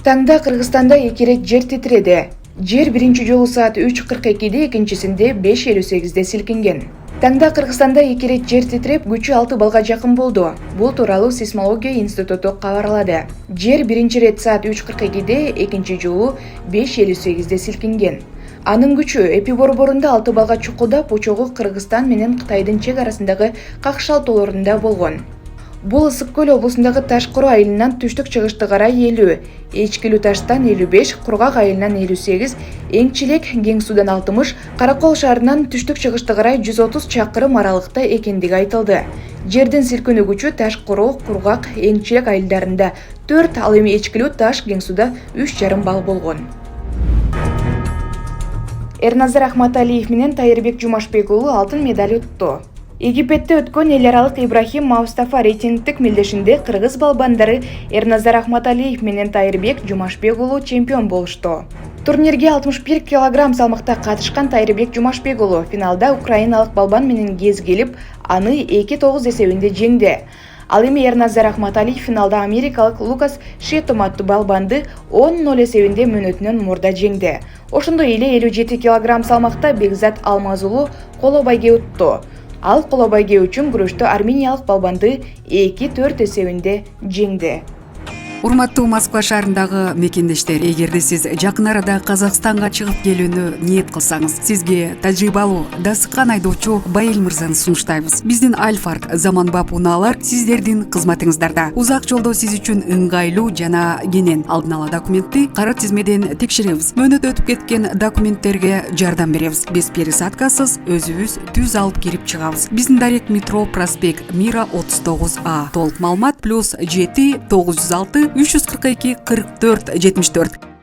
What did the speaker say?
Таңда Кыргызстанда 2 рет жер титиреди. Жер биринчи жолу саат 3:42, экинчисинде 5:58 силкинген. Таңда Кыргызстанда 2 рет жер титиреп, күчү 6 балга жакын болду. Бул тууралуу сейсмология институту кабарлады. Жер биринчи рет саат 3:42, экинчи жолу 5:58 силкинген. Анын күчү Эпи борборунда 6 балга чукулдап, учогу Кыргызстан менен Кытайдын чек арасындагы какшалтууларында болгон. Бул Ысык көл облусундагы Таш-Куру айылынан түштүк-чыгышты карай 50, Эчкилүү таштан 55, Кургак айылынан 58, Эңчилек кең судан 60, Каракол шаарынан түштүк-чыгышты карай 130 чакырым аралыкта экендиги айтылды. Жердин силкинүү күчү Таш-Куру, Кургак, Эңчилек айылдарында 4, ал эми Эчкилүү таш кең суда 3,5 балл болгон. Эрназар Ахматалиев менен Тайырбек Жумашбек уулу алтын медаль утту. Египетте өткөн эл аралык Ибрахим Мустафа рейтингдик мелдешинде кыргыз балбандары Эрназар Ахматалиев менен Тайырбек Жумашбек уулу чемпион болушту. Турнирге 61 кг салмакта катышкан Тайырбек Жумашбек уулу финалда украиналык балбан менен кез келип, аны 2-9 эсебинде жеңди. Ал эми Эрназар Ахматалиев финалда америкалык Лукас Шетум аттуу балбанды 10-0 эсебинде мөөнөтүнөн мурда жеңди. Ошондой эле 57 кг салмакта Бекзат Алмаз уулу коло байге утту. Ал коло байге үчүн күрөштө армениялык балбанды 2-4 эсебинде жеңди. Урматтуу Москва шаарындагы мекендештер, эгерде сиз жакын арада Казакстанга чыгып келүүнү ниет кылсаңыз, сизге тажрыйбалуу, дасыккан айдоочу Байыл мырзаны сунуштайбыз. Биздин Альфард заманбап унаалар сиздердин кызматыңыздарда. Узак жолдо сиз үчүн ыңгайлуу жана кенен алдын ала документти кара тизмеден текшеребиз. Мөөнөт өтүп кеткен документтерге жардам беребиз. Без пересадкасыз өзүбүз түз алып кирип чыгабыз. Биздин дарек метро проспект Мира 39А. Толук маалымат +7 906 342 44 74.